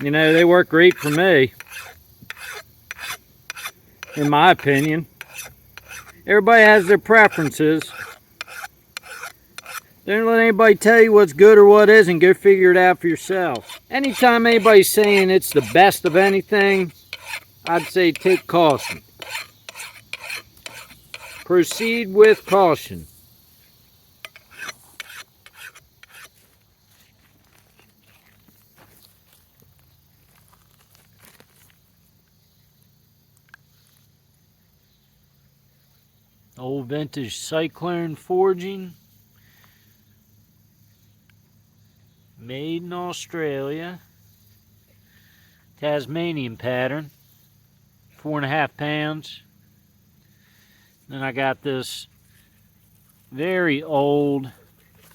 You know, they work great for me, in my opinion. Everybody has their preferences. Don't let anybody tell you what's good or what isn't. Go figure it out for yourself. Anytime anybody's saying it's the best of anything, I'd say take caution. Proceed with caution. Old vintage Cyclone forging. Made in Australia. Tasmanian pattern. 4.5 pounds. Then I got this very old,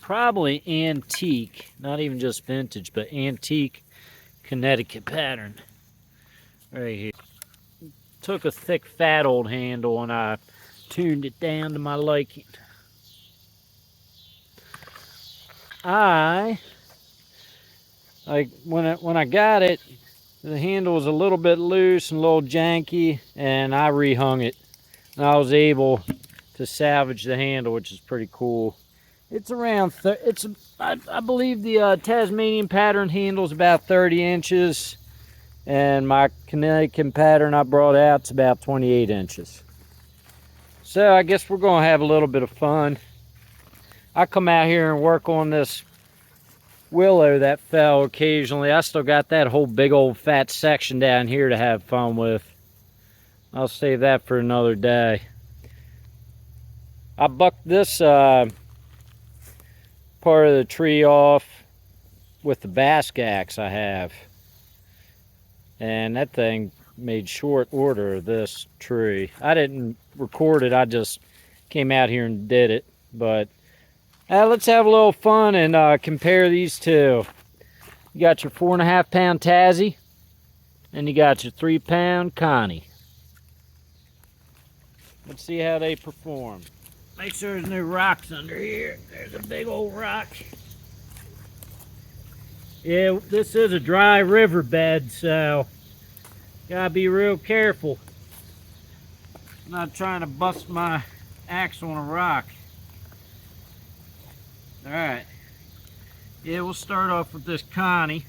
probably antique, not even just vintage, but antique Connecticut pattern. Right here. Took a thick, fat old handle and I tuned it down to my liking. When I got it, the handle was a little bit loose and a little janky, and I rehung it. And I was able to salvage the handle, which is pretty cool. It's around, I believe the Tasmanian pattern handle is about 30 inches, and my Connecticut pattern I brought out is about 28 inches. So I guess we're gonna have a little bit of fun. I come out here and work on this willow that fell occasionally. I still got that whole big old fat section down here to have fun with. I'll save that for another day. I bucked this part of the tree off with the bask axe I have, and that thing made short order of this tree. I didn't record it, I just came out here and did it. But let's have a little fun and compare these two. You got your 4.5 pound Tassie, and you got your 3 pound Connie. Let's see how they perform. Make sure there's no rocks under here. There's a big old rock. Yeah, this is a dry riverbed, so gotta be real careful. I'm not trying to bust my axe on a rock. Alright. Yeah, we'll start off with this Connie.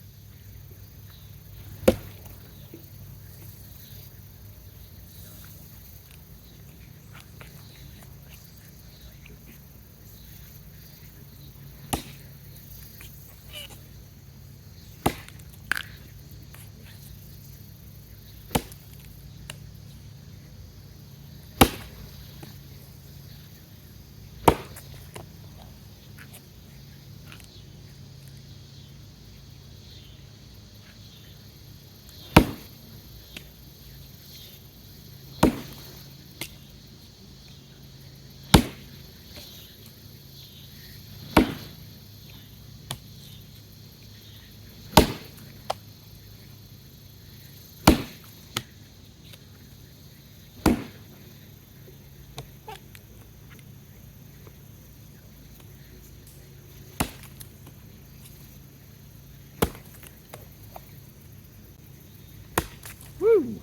Woo!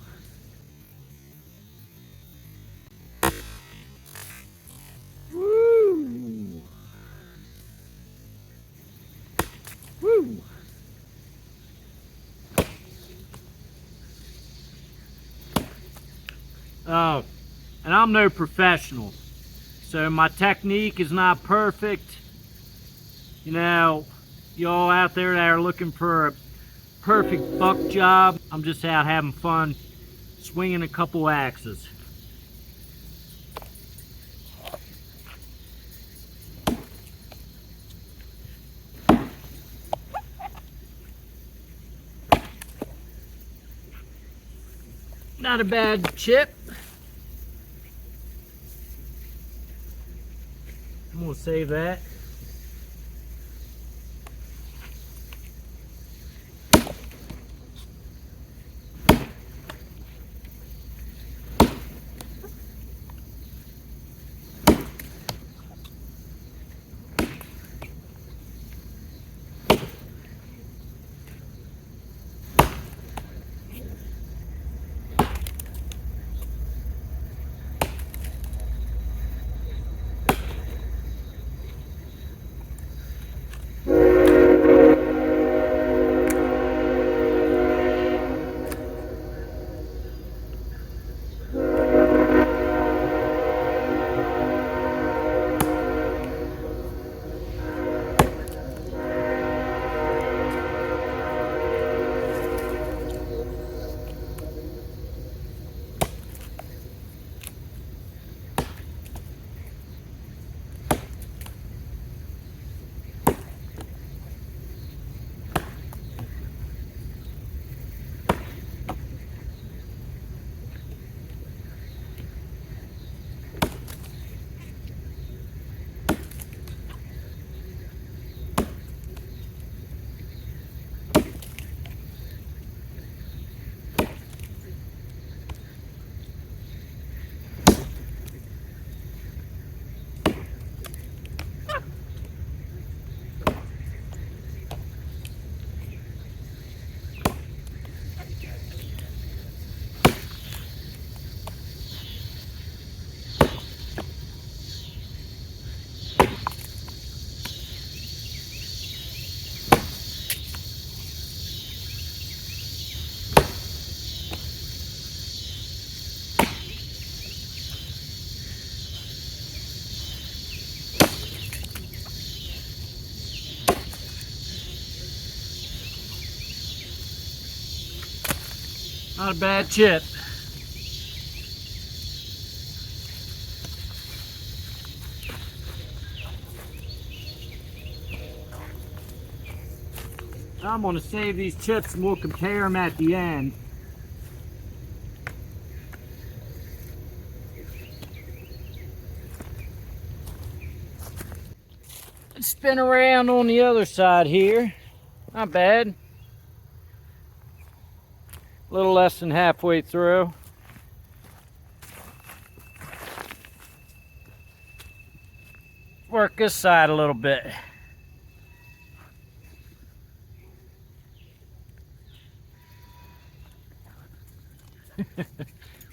Woo! Woo! Oh, and I'm no professional, so my technique is not perfect. You know, y'all out there that are looking for a perfect buck job, I'm just out having fun swinging a couple axes. Not a bad chip. I'm gonna save that. Not a bad chip. I'm going to save these chips and we'll compare them at the end. Let's spin around on the other side here. Not bad. A little less than halfway through. Work this side a little bit.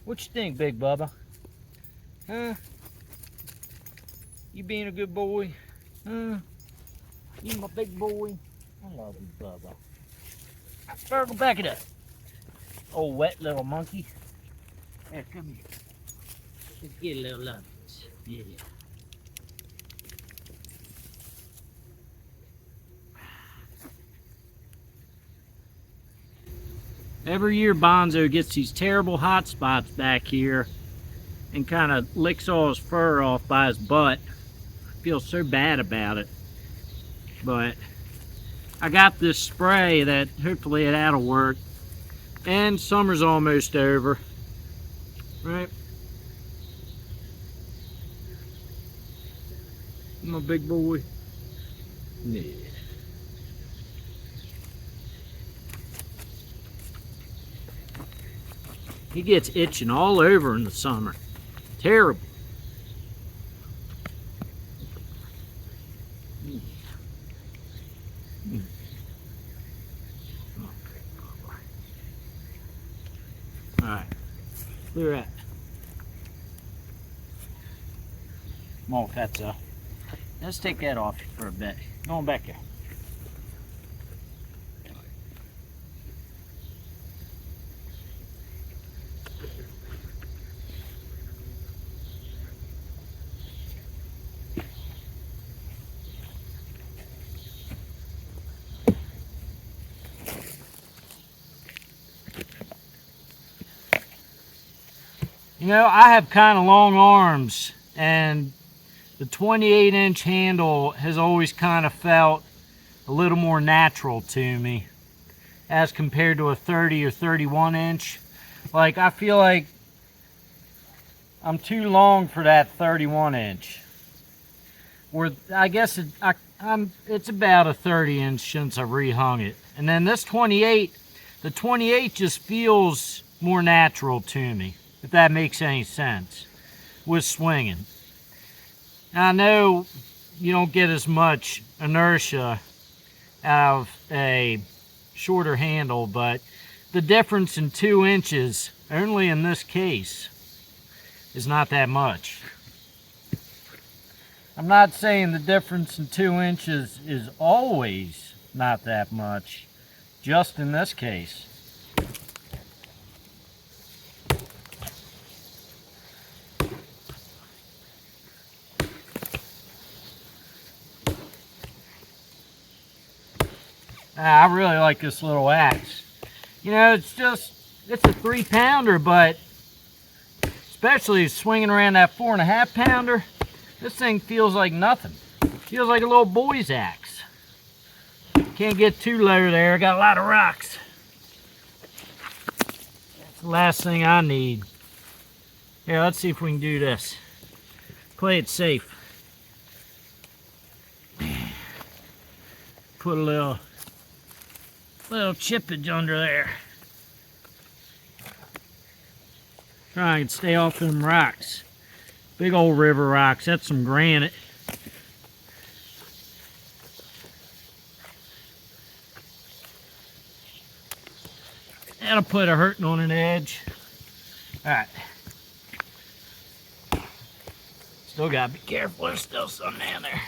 What you think, Big Bubba? Huh? You being a good boy? Huh? You my big boy? I love you, Bubba. Fergal, back it up. Oh, wet little monkey. Here, come here. Let's get a little love. Yeah. Every year Bonzo gets these terrible hot spots back here and kind of licks all his fur off by his butt. I feel so bad about it. But I got this spray that hopefully that'll work. And summer's almost over. Right? My big boy. Yeah. He gets itching all over in the summer. Terrible. Alright. Clear that. Come on, Fatso. Let's take that off for a bit. Go on back there. You know, I have kind of long arms, and the 28-inch handle has always kind of felt a little more natural to me as compared to a 30 or 31-inch. Like, I feel like I'm too long for that 31-inch. Or I guess it's about a 30-inch since I rehung it. And then this 28, the 28 just feels more natural to me, if that makes any sense, with swinging. Now, I know you don't get as much inertia out of a shorter handle, but the difference in 2 inches, only in this case, is not that much. I'm not saying the difference in 2 inches is always not that much, just in this case. I really like this little axe. You know, it's a 3-pounder, but especially swinging around that 4.5 pounder, this thing feels like nothing. Feels like a little boy's axe. Can't get too low there, got a lot of rocks. That's the last thing I need. Here, let's see if we can do this. Play it safe. Put a little chippage under there. Try and stay off them rocks. Big old river rocks. That's some granite. That'll put a hurting on an edge. Alright. Still gotta be careful. There's still some down there.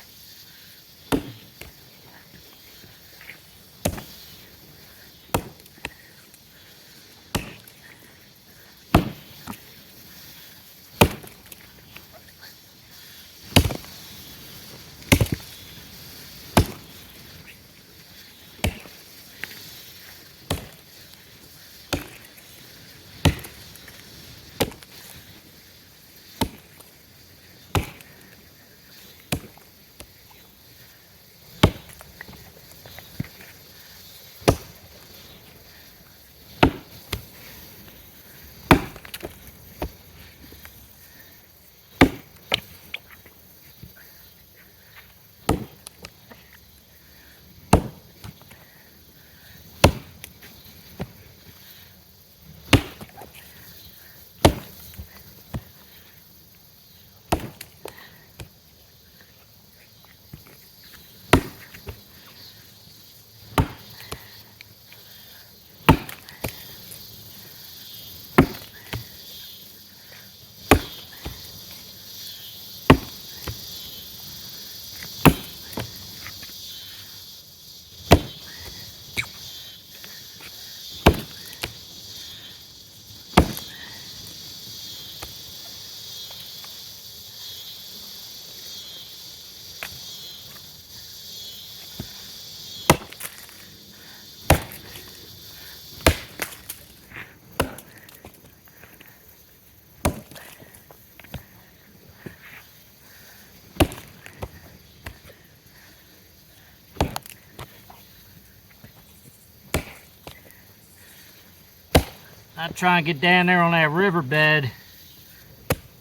I try and get down there on that riverbed,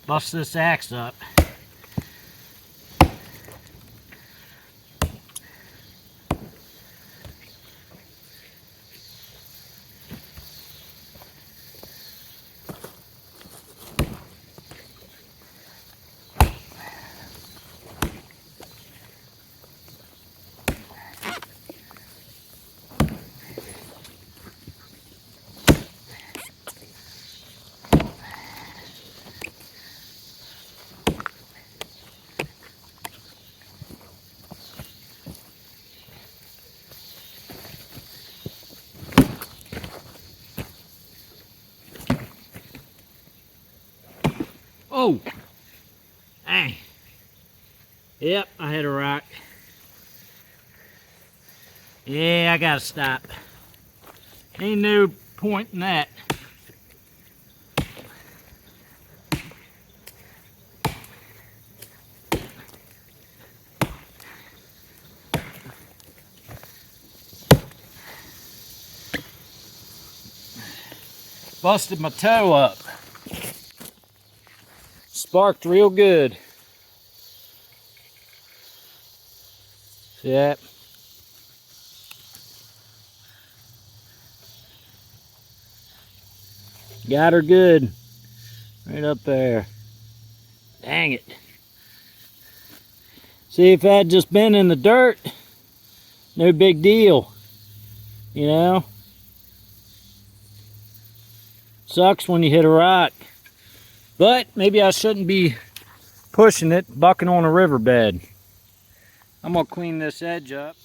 bust this axe up. Oh, dang. Yep, I hit a rock. Yeah, I gotta stop. Ain't no point in that. Busted my toe up. Sparked real good. See that? Got her good. Right up there. Dang it. See, if I had just been in the dirt, no big deal. You know? Sucks when you hit a rock. But maybe I shouldn't be pushing it, bucking on a riverbed. I'm gonna clean this edge up.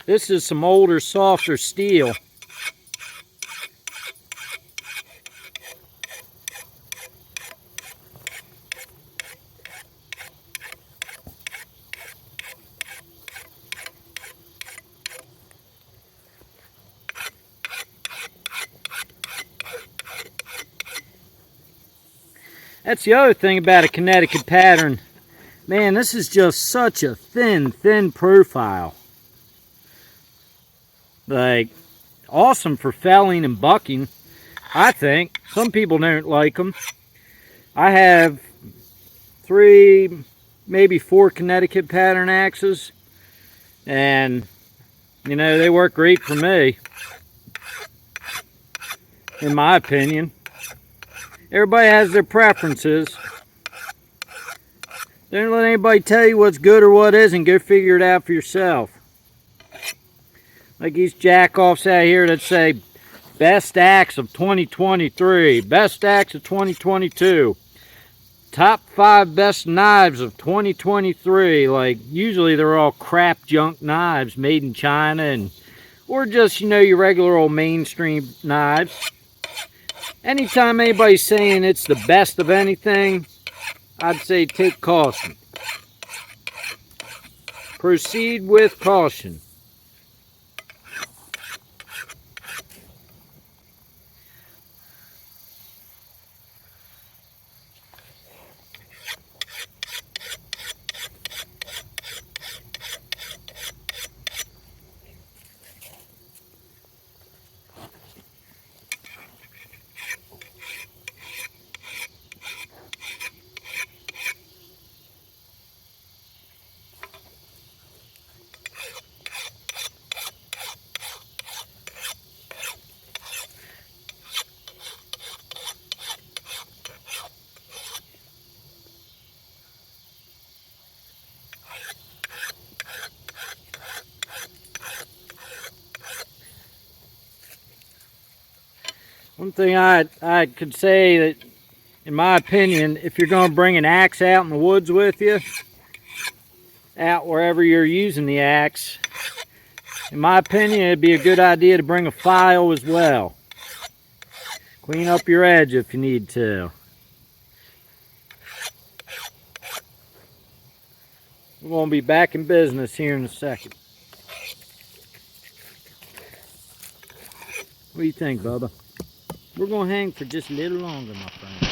This is some older, softer steel. That's the other thing about a Connecticut pattern. Man, this is just such a thin profile. Like, awesome for felling and bucking, I think. Some people don't like them. I have 3, maybe 4 Connecticut pattern axes, and you know, they work great for me, in my opinion. Everybody has their preferences. Don't let anybody tell you what's good or what isn't. Go figure it out for yourself. Like these jack-offs out here that say best axe of 2023, best axe of 2022, top 5 best knives of 2023. Like, usually they're all crap junk knives made in China, and or just, you know, your regular old mainstream knives. Anytime anybody's saying it's the best of anything, I'd say take caution. Proceed with caution. One thing I could say that, in my opinion, if you're going to bring an axe out in the woods with you, out wherever you're using the axe, in my opinion, it'd be a good idea to bring a file as well. Clean up your edge if you need to. We're going to be back in business here in a second. What do you think, Bubba? We're going to hang for just a little longer, my friend.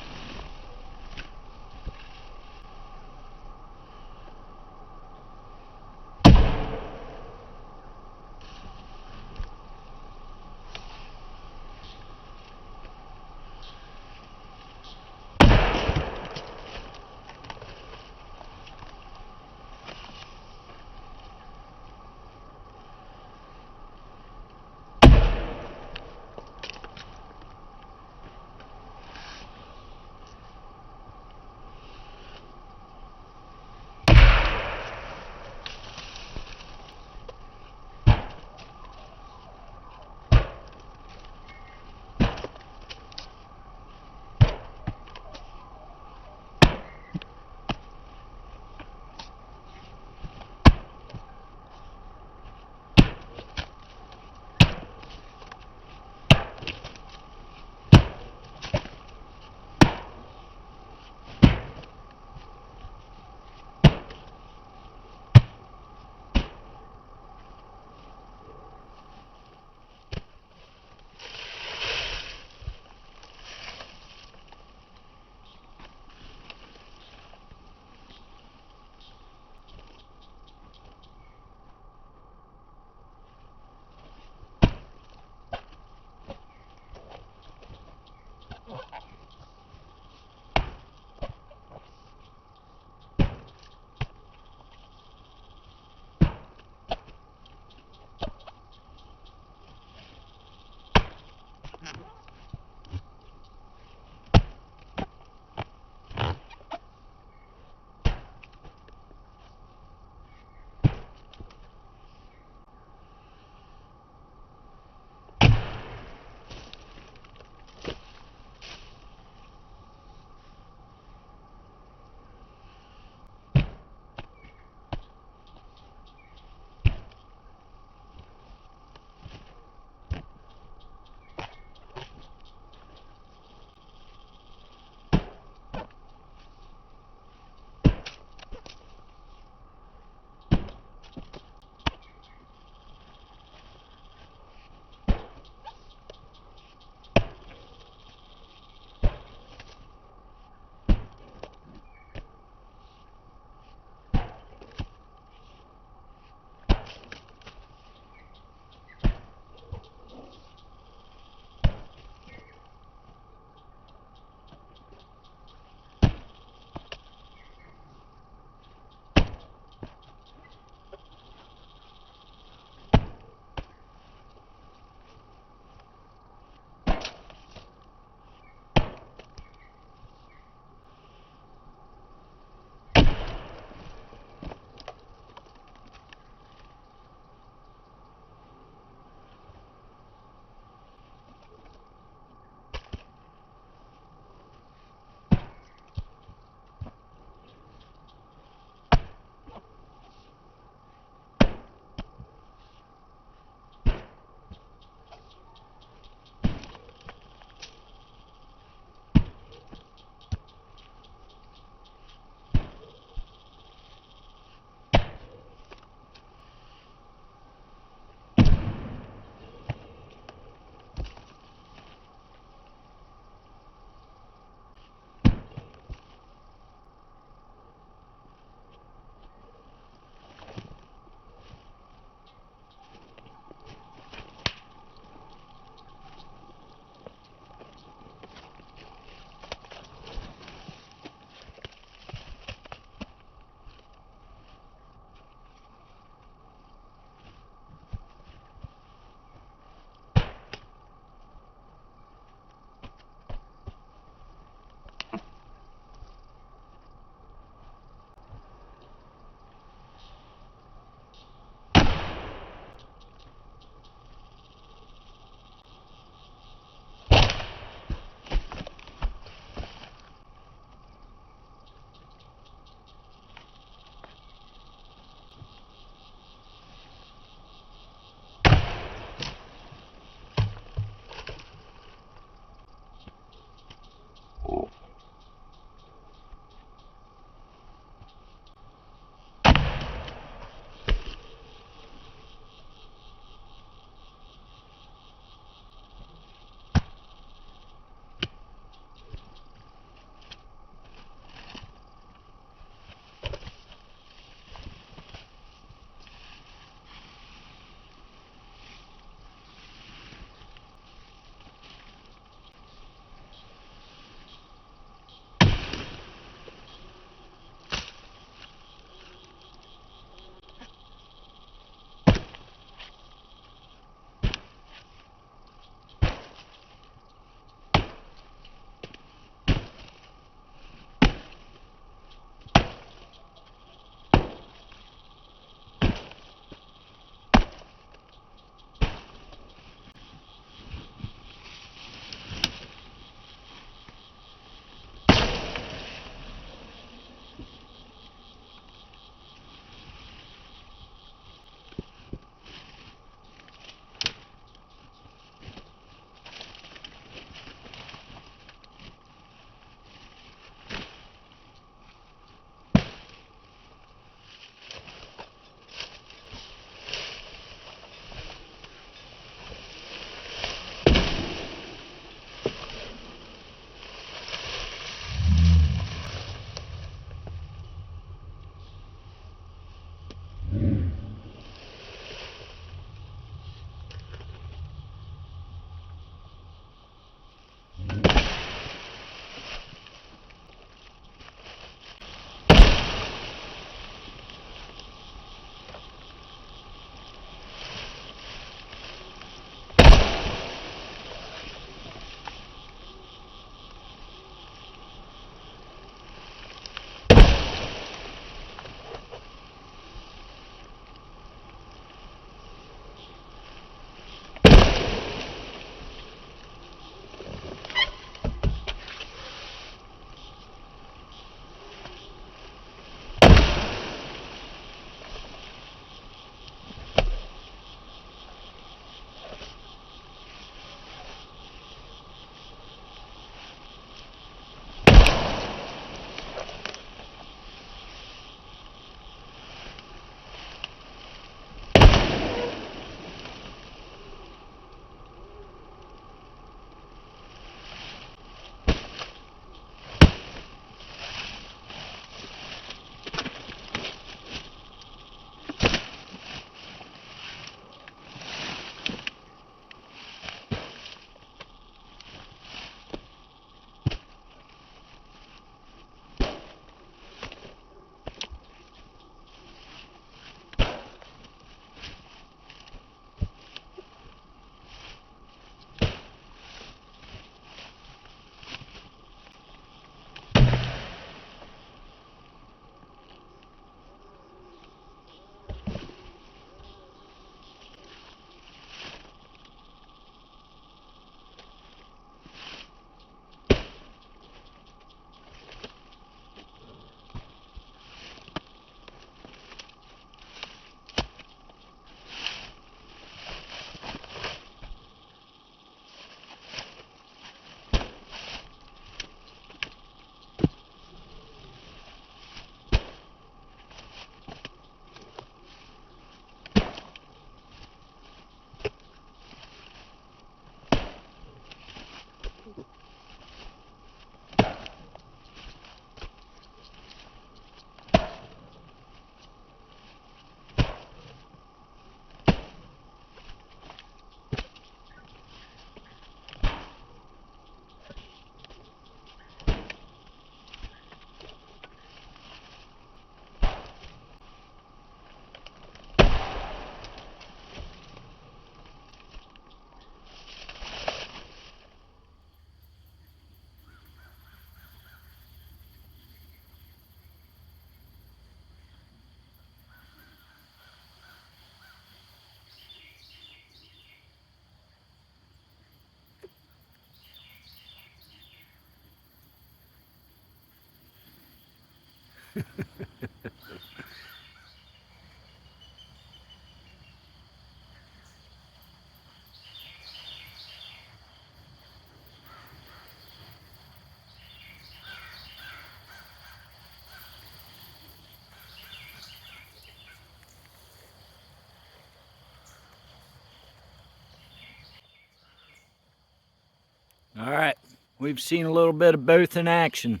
All right, we've seen a little bit of both in action.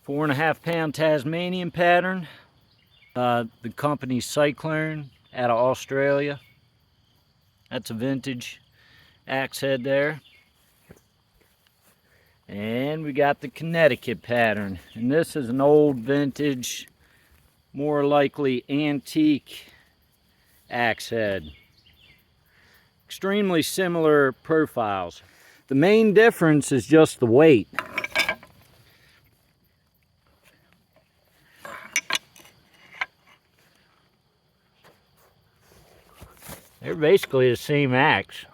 4.5 pound Tasmanian pattern. The company's Cyclone out of Australia. That's a vintage axe head there. And we got the Connecticut pattern. And this is an old vintage, more likely antique axe head. Extremely similar profiles. The main difference is just the weight. They're basically the same axe.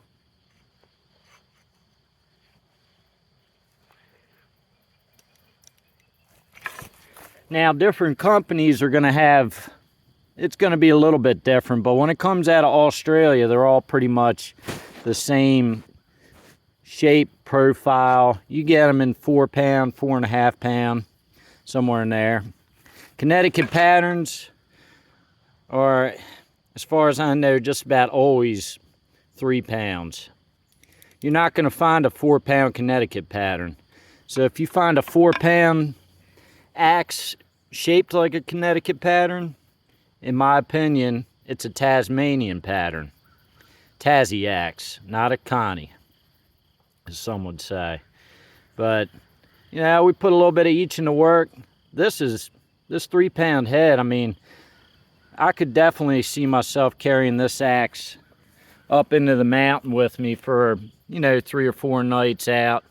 Now, different companies are going to have, it's going to be a little bit different, but when it comes out of Australia, they're all pretty much the same shape, profile. You get them in 4 pound, 4.5 pound, somewhere in there. Connecticut patterns are, as far as I know, just about always 3 pounds. You're not going to find a 4 pound Connecticut pattern. So if you find a 4 pound axe shaped like a Connecticut pattern, in my opinion, it's a Tasmanian pattern. Tassie axe, not a Connie, as some would say. But, you know, we put a little bit of each in the work. This 3 pound head, I mean, I could definitely see myself carrying this axe up into the mountain with me for, you know, 3 or 4 nights out.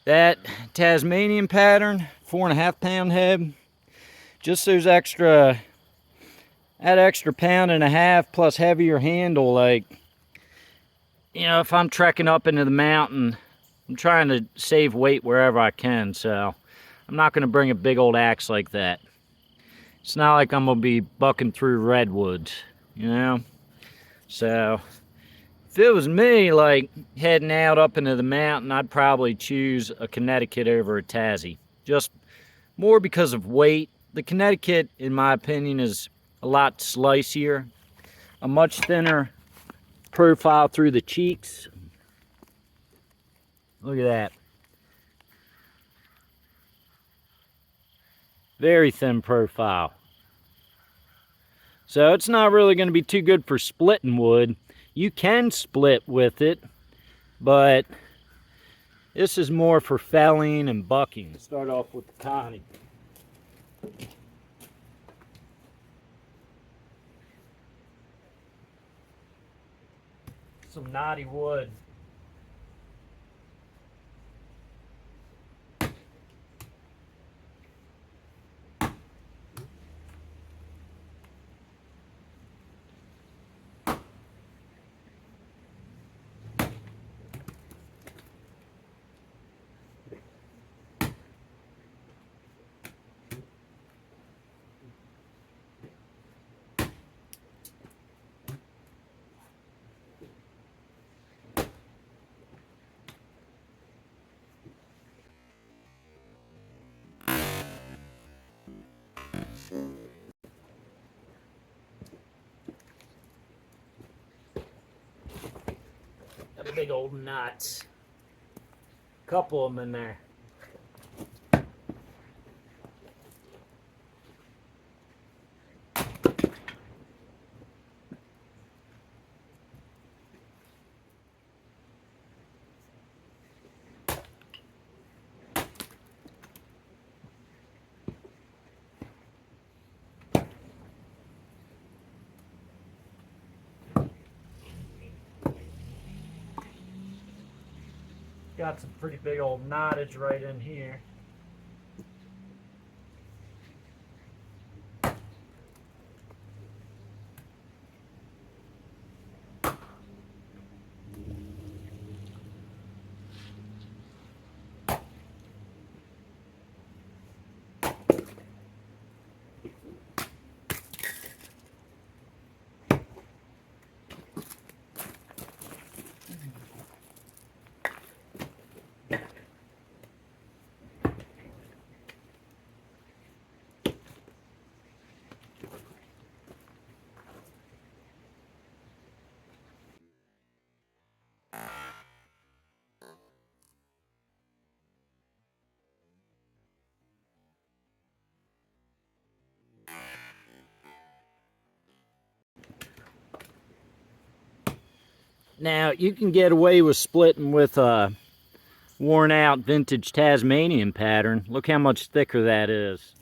That Tasmanian pattern, 4.5 pound head, just those extra, that extra 1.5 pounds plus heavier handle, like, you know, if I'm trekking up into the mountain, I'm trying to save weight wherever I can, so I'm not going to bring a big old axe like that. It's not like I'm going to be bucking through redwoods, you know? So, if it was me, like, heading out up into the mountain, I'd probably choose a Connecticut over a Tassie. Just more because of weight. The Connecticut, in my opinion, is a lot slicier, a much thinner profile through the cheeks. Look at that. Very thin profile. So it's not really going to be too good for splitting wood. You can split with it, but this is more for felling and bucking. Start off with the Connie. Some knotty wood. Got big old knots. Couple of them in there. Got some pretty big old knottage right in here. Now, you can get away with splitting with a worn out vintage Tasmanian pattern. Look how much thicker that is.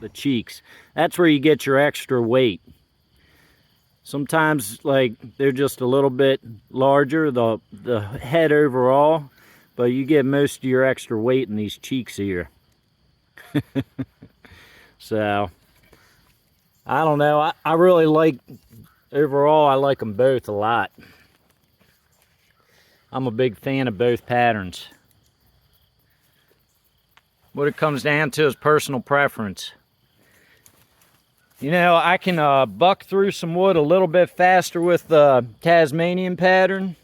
The cheeks. That's where you get your extra weight. Sometimes, like, they're just a little bit larger, the head overall, but you get most of your extra weight in these cheeks here. So, I don't know. I really like, overall, I like them both a lot. I'm a big fan of both patterns. What it comes down to is personal preference. You know, I can buck through some wood a little bit faster with the Tasmanian pattern.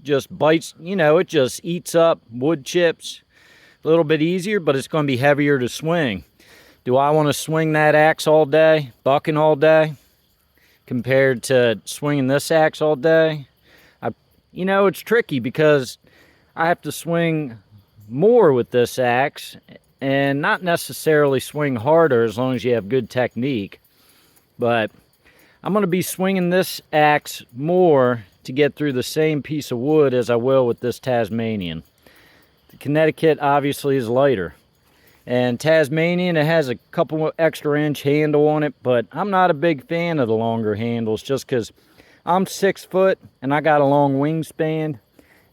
Just bites, you know, it just eats up wood chips a little bit easier, but it's going to be heavier to swing. Do I want to swing that axe all day, bucking all day, compared to swinging this axe all day? You know, it's tricky because I have to swing more with this axe and not necessarily swing harder as long as you have good technique. But I'm going to be swinging this axe more to get through the same piece of wood as I will with this Tasmanian. The Connecticut obviously is lighter. And Tasmanian, it has a couple extra inch handle on it, but I'm not a big fan of the longer handles just because I'm 6 foot and I got a long wingspan.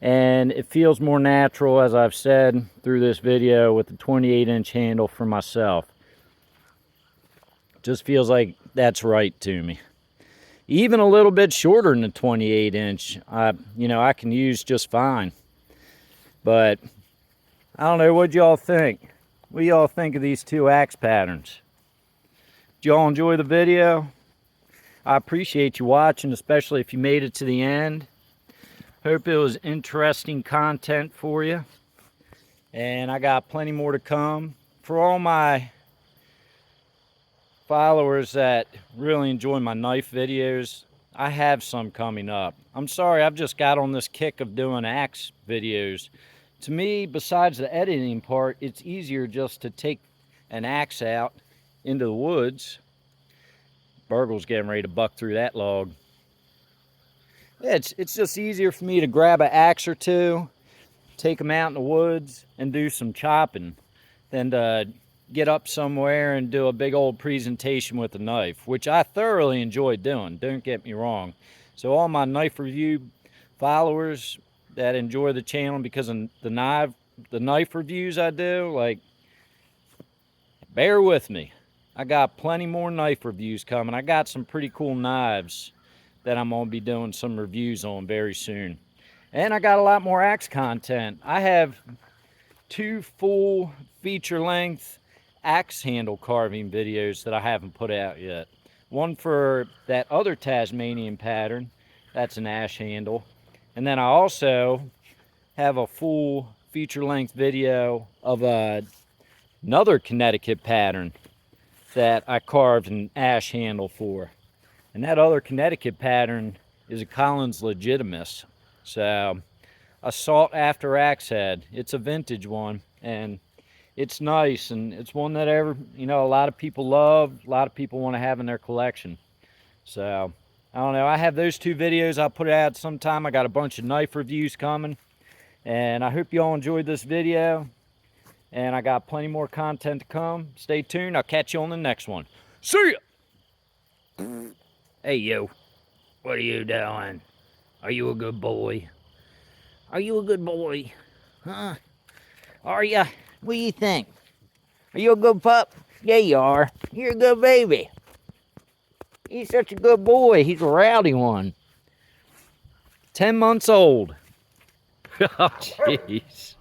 And it feels more natural, as I've said through this video, with the 28-inch handle for myself. Just feels like that's right to me. Even a little bit shorter than the 28-inch, you know, I can use just fine. But I don't know, what y'all think? What do y'all think of these two axe patterns? Did y'all enjoy the video? I appreciate you watching, especially if you made it to the end. Hope it was interesting content for you. And I got plenty more to come. For all my followers that really enjoy my knife videos, I have some coming up. I'm sorry, I've just got on this kick of doing axe videos. To me, besides the editing part, it's easier just to take an axe out into the woods. Burgle's getting ready to buck through that log. It's just easier for me to grab an axe or two, take them out in the woods, and do some chopping than to get up somewhere and do a big old presentation with a knife, which I thoroughly enjoy doing, don't get me wrong. So all my knife review followers that enjoy the channel because of the knife reviews I do, like, bear with me. I got plenty more knife reviews coming. I got some pretty cool knives that I'm going to be doing some reviews on very soon. And I got a lot more axe content. I have 2 full feature-length axe handle carving videos that I haven't put out yet. One for that other Tasmanian pattern, that's an ash handle. And then I also have a full feature-length video of another Connecticut pattern that I carved an ash handle for. And that other Connecticut pattern is a Collins Legitimus. So, a sought after axe head. It's a vintage one, and it's nice, and it's one that a lot of people love, a lot of people want to have in their collection. So, I don't know, I have those 2 videos. I'll put it out sometime. I got a bunch of knife reviews coming, and I hope you all enjoyed this video, and I got plenty more content to come. Stay tuned. I'll catch you on the next one. See ya! Hey, you. What are you doing? Are you a good boy? Are you a good boy? Huh? Are ya? What do you think? Are you a good pup? Yeah, you are. You're a good baby. He's such a good boy. He's a rowdy one. 10 months old. Oh, jeez.